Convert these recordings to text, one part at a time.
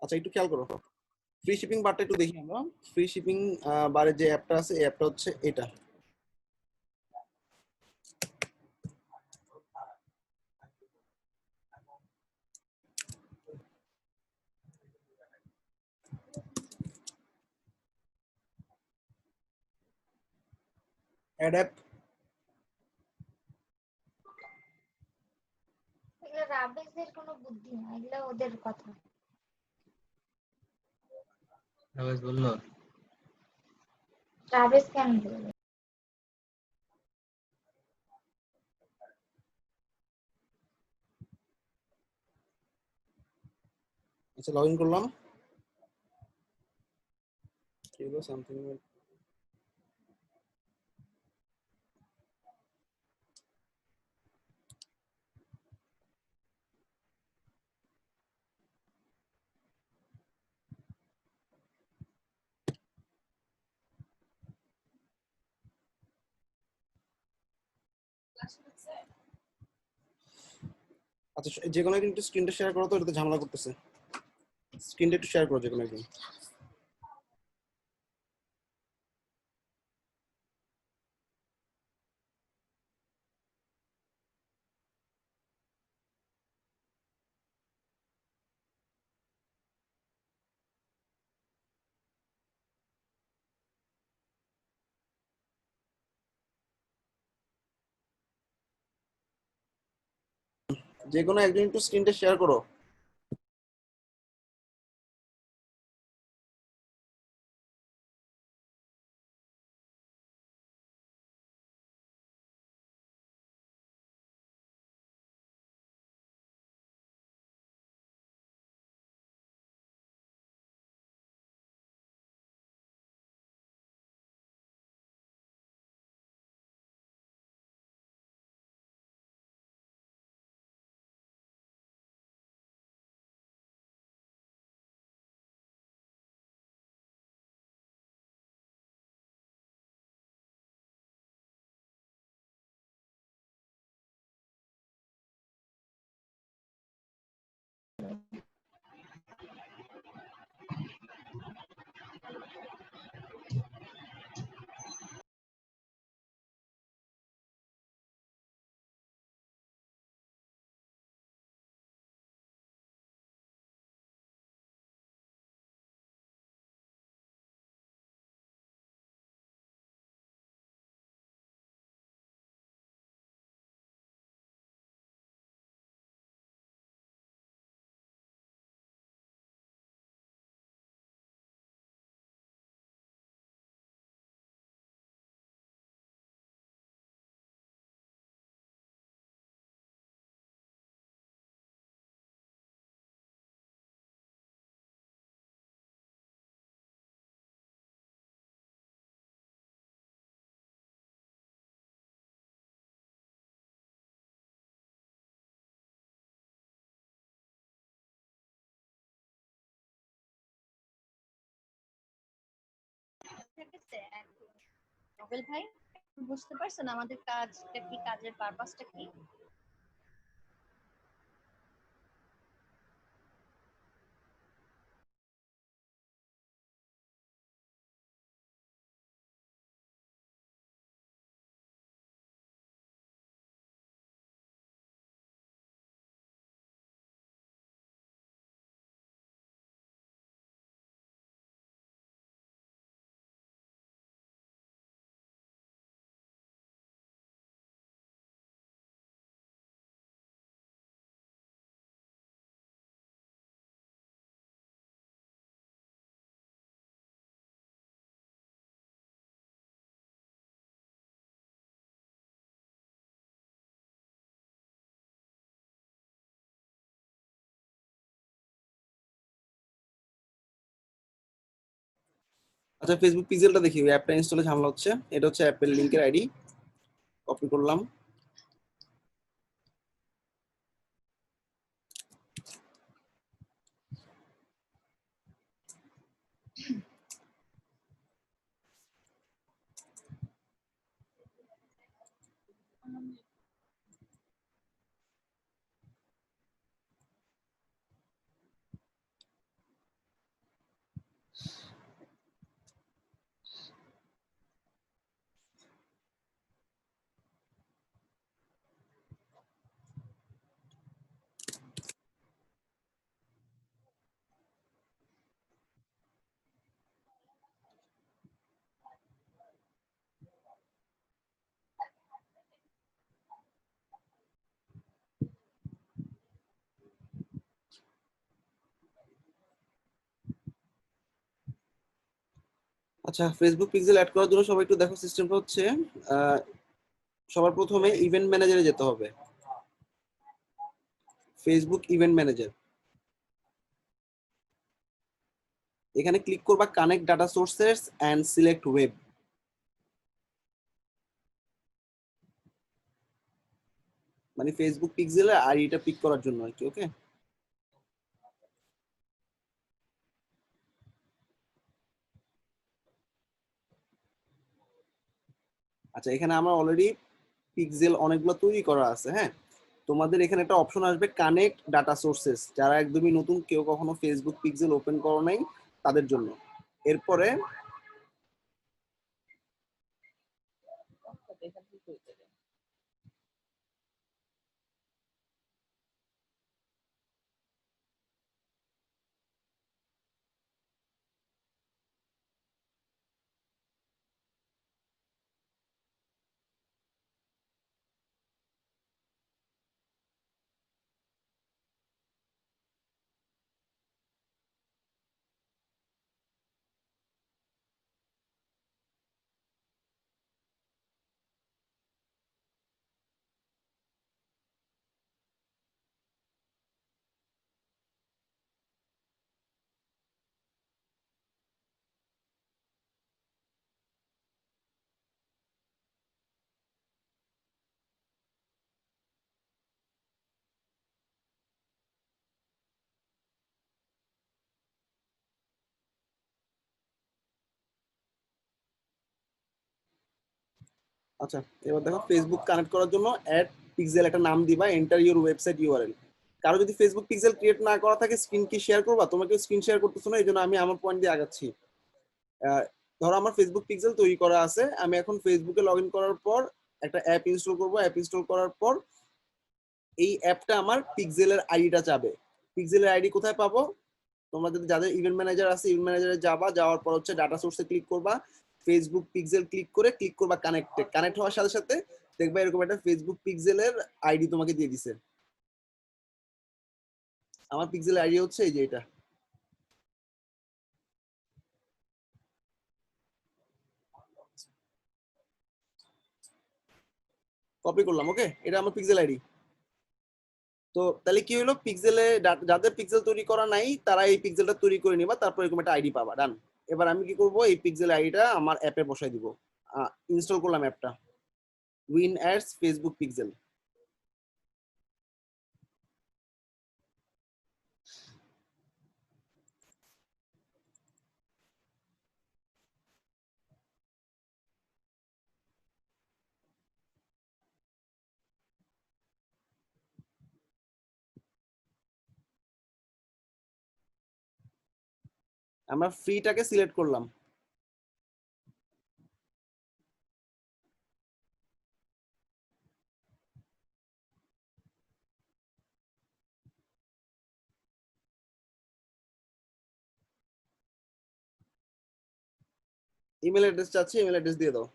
আচ্ছা একটু খেয়াল করো, ফ্রি শিপিং বারটা একটু দেখি আমরা। ফ্রি শিপিং বারের যে অ্যাপটা আছে, এই অ্যাপটা হচ্ছে এটা। Add app. এগুলো রাবেজের কোনো বুদ্ধি না, এগুলো ওদের কথা। রাবেশ বললো রাবেজ কেন বলবে? আচ্ছা লগ ইন করলাম। সামথিং। আচ্ছা যে কোনো একদিন একটু স্ক্রিনটা শেয়ার করো তো, এটাতে ঝামেলা করতেছে। স্ক্রিনটা একটু শেয়ার করো যে কোনো একদিন। যে কোনো একদিন একটু স্ক্রিনটা শেয়ার করো। নোবেল ভাই, বুঝতে পারছেন আমাদের কাজটা কি, কাজের পারপাসটা কি? আচ্ছা ফেসবুক পিক্সেলটা দেখি, ওই অ্যাপটা ইনস্টলে ঝামেলা হচ্ছে। এটা হচ্ছে অ্যাপের লিংকের আইডি, কপি করলাম। আচ্ছা, ফেসবুক পিক্সেল অ্যাড করার জন্য সবাই একটু দেখো, সিস্টেমটা হচ্ছে সবার প্রথমে ইভেন্ট ম্যানেজারে যেতে হবে। ফেসবুক ইভেন্ট ম্যানেজার, এখানে ক্লিক করবা connect data sources and select web. মানে ফেসবুক পিক্সেলের আইডিটা পিক করার জন্য আর কি। ওকে, আচ্ছা এখানে আমার অলরেডি পিক্সেল অনেকগুলো তৈরি করা আছে। হ্যাঁ, তোমাদের এখানে একটা অপশন আসবে কানেক্ট ডাটা সোর্সেস, যারা একদমই নতুন, কেউ কখনো ফেসবুক পিক্সেল ওপেন করো নাই তাদের জন্য। এরপরে আচ্ছা, এবার দেখো ফেসবুক কানেক্ট করার জন্য অ্যাড পিক্সেল একটা নাম দিবা, এন্টার ইউর ওয়েবসাইট ইউআরএল। কারো যদি ফেসবুক পিক্সেল ক্রিয়েট না করা থাকে, স্ক্রিন কি শেয়ার করবা? তোমাকে স্ক্রিন শেয়ার করতেছো না, এই জন্য আমি আমার পয়েন্ট দিয়ে আগাচ্ছি। ধরো আমার ফেসবুক পিক্সেল তৈরি করা আছে, আমি এখন ফেসবুকে লগ ইন করার পর একটা অ্যাপ ইনস্টল করবো। অ্যাপ ইনস্টল করার পর এই অ্যাপটা আমার পিক্সেলের আইডিটা চাবে। পিক্সেলের আইডি কোথায় পাবো? তোমরা যদি যাদের ইভেন্ট ম্যানেজার আছে, ইভেন্ট ম্যানেজারে যাবা, যাওয়ার পর হচ্ছে ডাটা সোর্সে ক্লিক করবা, ফেসবুক পিক্সেল ক্লিক করবা কানেক্টে। কানেক্ট হওয়ার সাথে সাথে দেখবা এরকম একটা ফেসবুক পিক্সেলের আইডি তোমাকে দিয়ে দিছে। আমার পিক্সেলের আইডি হচ্ছে এই যে এটা। কপি করলাম। ওকে, এটা আমার পিক্সেল আইডি। তো তাহলে কি হলো, পিক্সেলে যাদের পিক্সেল তৈরি করা নাই তারা এই পিক্সেলটা তৈরি করে নিবা, তারপর এরকম একটা আইডি পাবা। ডান। এবার আমি কি করব, এই পিক্সেল আইডিটা আমার অ্যাপে বসাই দিব। ইনস্টল করলাম অ্যাপটা, উইন অ্যাডস ফেসবুক পিক্সেল। আমরা ফ্রিটাকে সিলেক্ট করলাম। ইমেল অ্যাড্রেস চাচ্ছি, ইমেল অ্যাড্রেস দিয়ে দাও।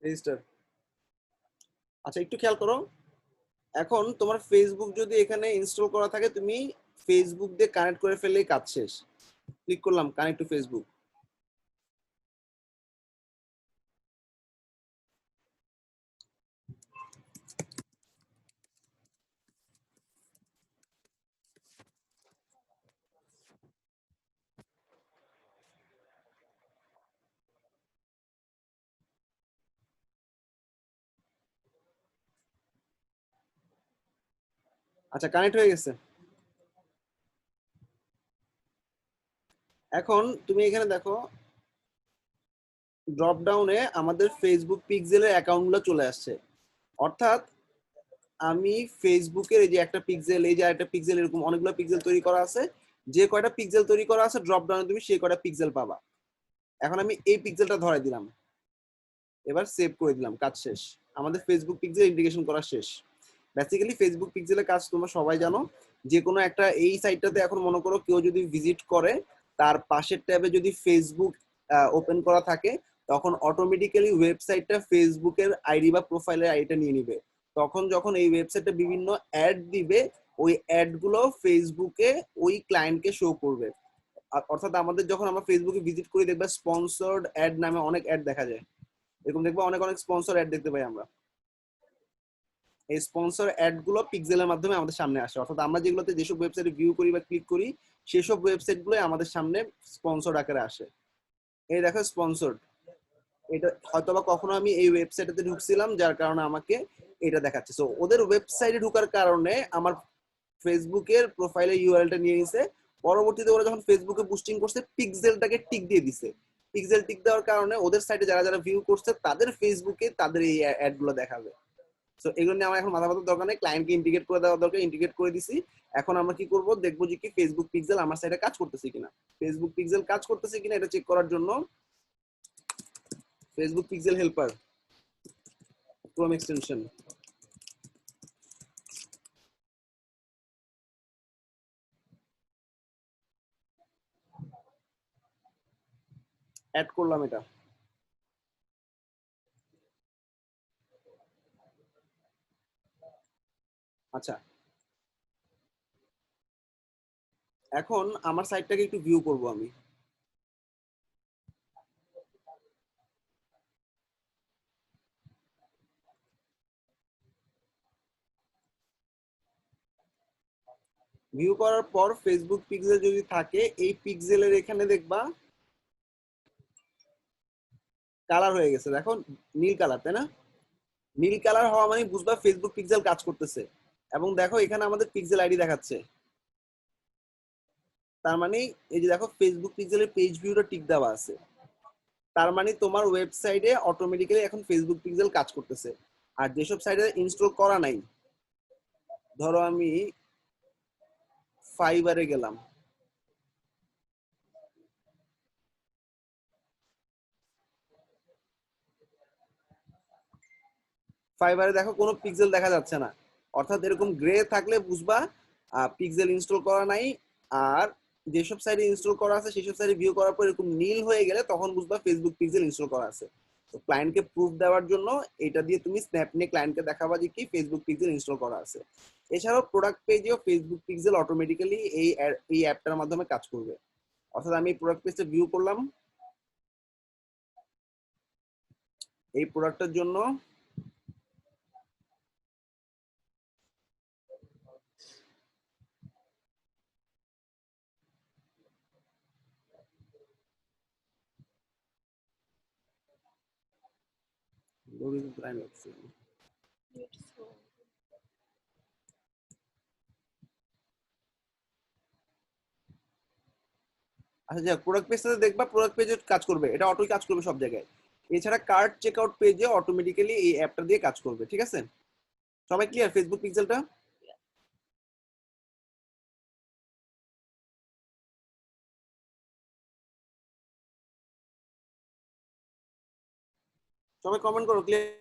রেজিস্টার। আচ্ছা একটু খেয়াল করো, এখন তোমার ফেসবুক যদি এখানে ইনস্টল করা থাকে, তুমি ফেসবুক দিয়ে কানেক্ট করে ফেললেই কাজ শেষ। ক্লিক করলাম কানেক্ট টু ফেসবুক। আচ্ছা, কানেক্ট হয়ে গেছে। এখন তুমি এখানে দেখো, ড্রপ ডাউনে আমাদের ফেসবুক পিক্সেলের অ্যাকাউন্টগুলো চলে আসছে। অর্থাৎ আমি ফেসবুকের এই যে একটা পিক্সেল, এই যে একটা পিক্সেল, এরকম অনেকগুলো পিক্সেল তৈরি করা আছে। যে কয়টা পিক্সেল তৈরি করা আছে ড্রপ ডাউনে তুমি সেই কয়টা পিক্সেল পাবা। এখন আমি এই পিক্সেলটা ধরাই দিলাম, এবার সেভ করে দিলাম, কাজ শেষ। আমাদের ফেসবুক পিক্সেল ইন্টিগ্রেশন করা শেষ। বেসিক্যালি ফেসবুক পিক্সেলের কাজ তোমরা সবাই জানো। যে কোনো একটা, এই সাইটটাতে এখন মনে করো কেউ যদি ভিজিট করে, তার পাশের ট্যাবে যদি ফেসবুক ওপেন করা থাকে, তখন অটোমেটিক্যালি ওয়েবসাইটটা ফেসবুকের আইডি বা প্রোফাইলের আইডিটা নিয়ে নিবে। তখন যখন এই ওয়েবসাইটে বিভিন্ন অ্যাড দিবে, ওই অ্যাড গুলো ফেসবুকে ওই ক্লায়েন্টকে শো করবে। অর্থাৎ আমাদের যখন আমরা ফেসবুকে ভিজিট করি দেখবে স্পন্সর্ড অ্যাড নামে অনেক অ্যাড দেখা যায়, এরকম দেখবে অনেক অনেক স্পন্সর অ্যাড দেখতে পাই আমরা। এই স্পন্সর অ্যাড গুলো পিক্সেলের মাধ্যমে আমাদের সামনে আসে, অর্থাৎ আমরা যেগুলোতে যেসব ওয়েবসাইটে ভিউ করি বা ক্লিক করি সেসব ওয়েবসাইট গুলো আমাদের সামনে স্পন্সর আকারে আসে। এই দেখো স্পন্সর্ড, এটা হয়তোবা কখনো আমি এই ওয়েবসাইটে ঢুকছিলাম যার কারণে আমাকে এটা দেখাচ্ছে। সো ওদের ওয়েবসাইটে ঢোকার কারণে আমার ফেসবুকের প্রোফাইলে ইউআরএলটা নিয়ে নিছে। পরবর্তীতে ওরা যখন ফেসবুকে পোস্টিং করছে পিক্সেলটাকে টিক দিয়ে দিছে। পিক্সেল টিক দেওয়ার কারণে ওদের সাইটে যারা যারা ভিউ করছে তাদের ফেসবুকে তাদের এই অ্যাড গুলো দেখাবে। সো এগুলো নিয়ে আমার এখন মাথা ব্যথার দরকার নেই, ক্লায়েন্টকে ইন্টিগ্রেট করে দেওয়া দরকার, ইন্টিগ্রেট করে দিছি। এখন আমরা কি করব, দেখবো যে কি ফেসবুক পিক্সেল আমার সাইটে কাজ করতেছে কিনা। ফেসবুক পিক্সেল কাজ করতেছে কিনা এটা চেক করার জন্য Facebook pixel helper Chrome extension add করলাম এটা। আচ্ছা, এখন আমার সাইটটাকে একটু ভিউ করব আমি। ভিউ করার পর ফেসবুক পিক্সেল যদি থাকে, এই পিক্সেলের এখানে দেখবা কালার হয়ে গেছে, দেখো নীল কালার, তাই না? নীল কালার হওয়া মানে বুঝবা ফেসবুক পিক্সেল কাজ করতেছে। এবং দেখো এখানে আমাদের পিক্সেল আইডি দেখাচ্ছে, তার মানে এই যে দেখো ফেসবুক পিক্সেলের পেজ ভিউটা টিক দেওয়া আছে, তার মানে তোমার ওয়েবসাইটে অটোমেটিক্যালি এখন ফেসবুক পিক্সেল কাজ করতেছে। আর যেসব সাইটে ইনস্টল করা নাই, ধরো আমি ফাইবারে গেলাম, ফাইবারে দেখো কোনো পিক্সেল দেখা যাচ্ছে না, অর্থাৎ এরকম গ্রে থাকলে বুঝবা পিক্সেল ইনস্টল করা নাই। আর যেসব সাইটে ইনস্টল করা আছে সেসব সাইটে ভিউ করার পর এরকম নীল হয়ে গেলে তখন বুঝবা ফেসবুক পিক্সেল ইনস্টল করা আছে। তো ক্লায়েন্টকে প্রুফ দেওয়ার জন্য এটা দিয়ে তুমি স্ন্যাপ নিয়ে ক্লায়েন্টকে দেখাবা যে কি ফেসবুক পিক্সেল ইনস্টল করা আছে। এছাড়াও প্রোডাক্ট পেজেও ফেসবুক পিক্সেল অটোমেটিক্যালি এই অ্যাপটার মাধ্যমে কাজ করবে। অর্থাৎ আমি প্রোডাক্ট পেজটা ভিউ করলাম, এই প্রোডাক্টের জন্য আচ্ছা যাক, প্রোডাক্ট পেজটাতে দেখবা প্রোডাক্ট পেজে কাজ করবে, এটা অটোই কাজ করবে সব জায়গায়। এছাড়া কার্ট চেকআউট পেজে অটোমেটিক্যালি এই অ্যাপটা দিয়ে কাজ করবে। ঠিক আছে, সবাই ক্লিয়ার ফেসবুক পিক্সেলটা? সবাই কমেন্ট করো ক্লিয়ার।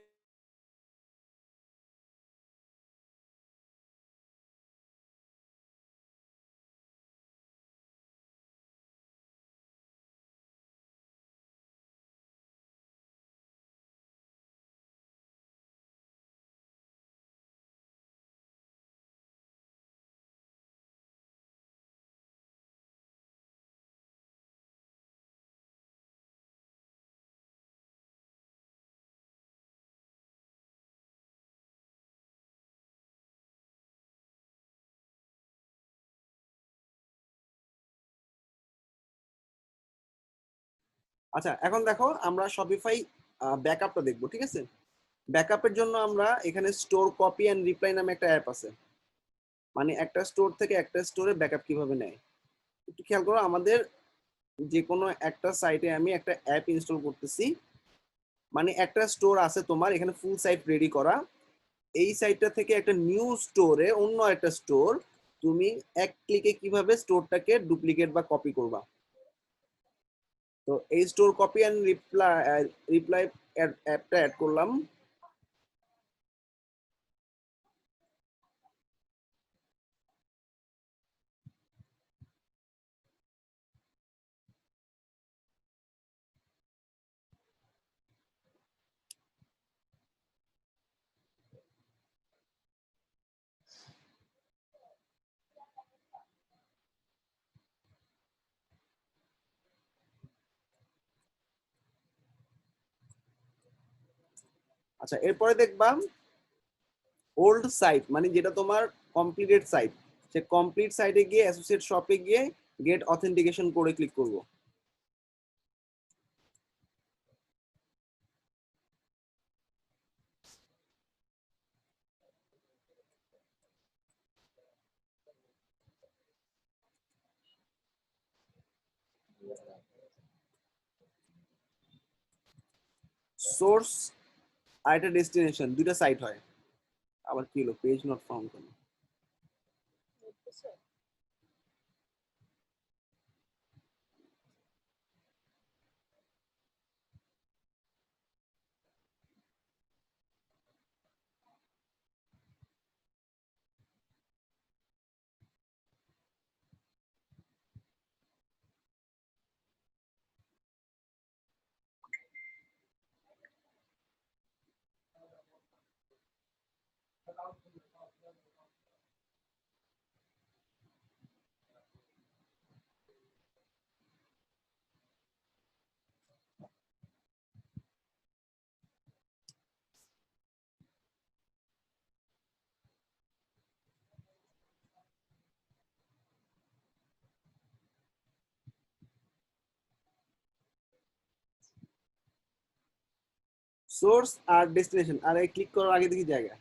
আচ্ছা এখন দেখো আমরা শপিফাই ব্যাকআপটা দেখবো। ঠিক আছে, ব্যাকআপের জন্য আমরা এখানে স্টোর কপি এন্ড রিপ্লাই নামে একটা অ্যাপ আছে, মানে একটা স্টোর থেকে একটা স্টোরে ব্যাকআপ কিভাবে নেয়। একটু খেয়াল করো, আমাদের যে কোনো একটা সাইটে আমি একটা অ্যাপ ইনস্টল করতেছি, মানে একটা স্টোর আছে তোমার এখানে ফুল সাইট রেডি করা, এই সাইটটা থেকে একটা নিউ স্টোরে অন্য একটা স্টোর তুমি এক ক্লিকে কিভাবে স্টোরটাকে ডুপ্লিকেট বা কপি করবা। তো এই store copy and reply reply অ্যাপটা অ্যাড করলাম। আচ্ছা, এরপরে দেখবা ওল্ড সাইট, মানে যেটা তোমার কমপ্লিটেড সাইট, সে কমপ্লিট সাইটে গিয়ে অ্যাসোসিয়েট শপে গিয়ে গেট অথেন্টিকেশন করে ক্লিক করব। সোর্স আর একটা ডেস্টিনেশন, দুইটা সাইট হয়। আবার কি হলো, পেজ নট ফাউন্ড কেন? সোর্স আর ডেস্টিনেশন, আর এই ক্লিক করার আগে দেখি জায়গা।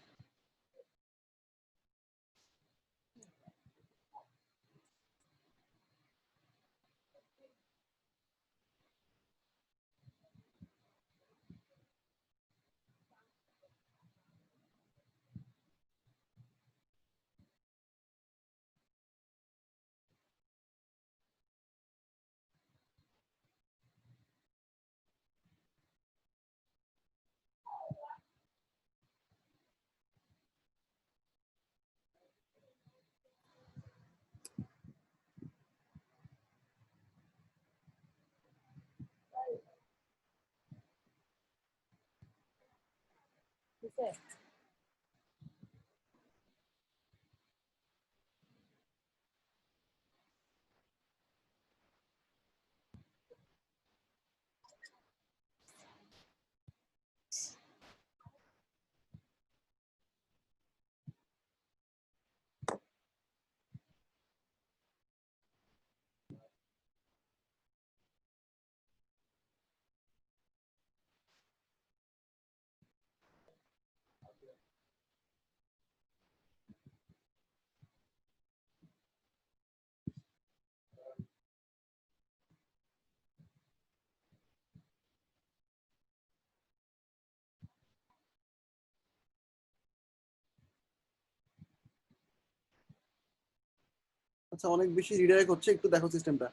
আচ্ছা, অনেক বেশি রিডাইরেক্ট হচ্ছে, একটু দেখো সিস্টেমটা।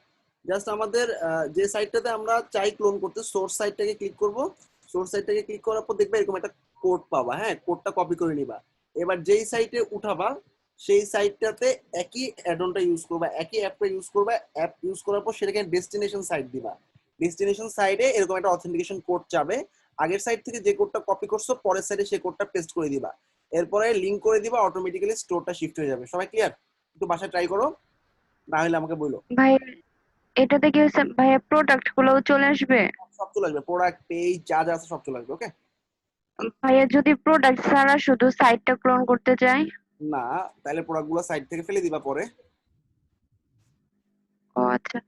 জাস্ট আমাদের যে সাইটটাতে আমরা চাই ক্লোন করতে, সোর্স সাইটটাকে ক্লিক করব। সোর্স সাইটটাকে ক্লিক করার পর দেখবে এরকম একটা কোড পাবা, হ্যাঁ, কোডটা কপি করে নিবা। এবার যেই সাইটে উঠাবা সেই সাইটটাতে একই অ্যাডনটা ইউজ করবা, একই অ্যাপটা ইউজ করবা। অ্যাপ ইউজ করার পর সেটাকে ডেস্টিনেশন সাইট দিবা। ডেস্টিনেশন সাইডে এরকম একটা অথেন্টিকেশন কোড যাবে। আগের সাইট থেকে যে কোডটা কপি করছো পরের সাইডে সেই কোডটা পেস্ট করে দিবা। এরপরে লিংক করে দিবা, অটোমেটিক্যালি স্টোরটা শিফট হয়ে যাবে। সবাই ক্লিয়ার? একটু বাসায় ট্রাই করো, না হলে আমাকে বলো। ভাই এটাতে কি হচ্ছে ভাইয়া, প্রোডাক্ট গুলোও চলে আসবে? সব চলে আসবে, প্রোডাক্ট, পেজ, যা যা আছে সব চলে আসবে। ওকে? ভাইয়া যদি প্রোডাক্ট ছাড়া শুধু সাইটটা ক্লোন করতে চাই? না, তাহলে প্রোডাক্ট গুলো সাইট থেকে ফেলে দিবা পরে। ও আচ্ছা।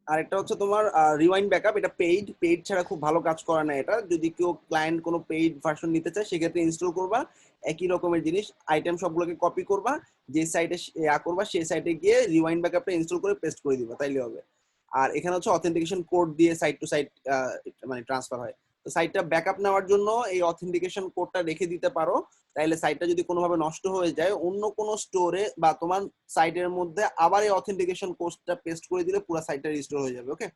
আর একটা হচ্ছে তোমার রিওয়াইন্ড ব্যাকআপ, এটা পেইড, পেইড ছাড়া খুব ভালো কাজ করে না এটা। যদি কেউ ক্লায়েন্ট কোনো পেইড ভার্সন নিতে চায় সেক্ষেত্রে ইনস্টল করবা। একই রকমের জিনিস, আইটেম সবগুলোকে কপি করবা, যে সাইটে করবা সেই সাইটে গিয়ে রিওয়াইন্ড ব্যাকআপটা ইনস্টল করে পেস্ট করে দিবা, তাইলে হবে। আর এখানে হচ্ছে অথেন্টিকেশন কোড দিয়ে সাইট টু সাইট মানে ট্রান্সফার হয়। তো সাইটটা ব্যাকআপ নেওয়ার জন্য এই অথেন্টিকেশন কোডটা রেখে দিতে পারো। তাইলে সাইটটা যদি কোনোভাবে নষ্ট হয়ে যায় অন্য কোনো স্টোরে বা তোমার সাইটের মধ্যে আবার এই অথেন্টিকেশন কোডটা পেস্ট করে দিলে পুরো সাইটটা রিস্টোর হয়ে যাবে। ওকে?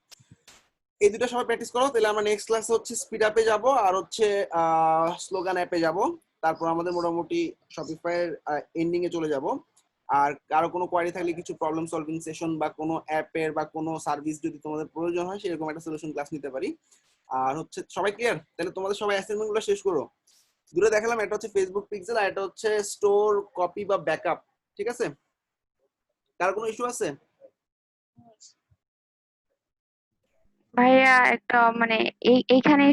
এই দুটো সবাই প্র্যাকটিস করো, তাহলে আমরা নেক্সট ক্লাসে হচ্ছে স্পিড আপে যাব আর হচ্ছে স্লোগান অ্যাপে যাব। তারপর আমাদের মোটামুটি শপিফাই এর এন্ডিং এ চলে যাব। আর কারো কোনো কোয়ারি থাকলে, কিছু প্রবলেম সলভিং সেশন বা কোনো অ্যাপের বা কোনো সার্ভিস যদি তোমাদের প্রয়োজন হয় সেরকম একটা সলিউশন ক্লাস নিতে পারি। আর হচ্ছে সবাই ক্লিয়ার? তাহলে তোমাদের সবাই অ্যাসাইনমেন্ট গুলো শেষ করো। দুটো দেখালাম, একটা হচ্ছে ফেসবুক পিক্সেল আর একটা হচ্ছে স্টোর কপি বা ব্যাকআপ। ঠিক আছে? কার কোনো ইস্যু আছে? ভাইয়া একটা মানে এইখানে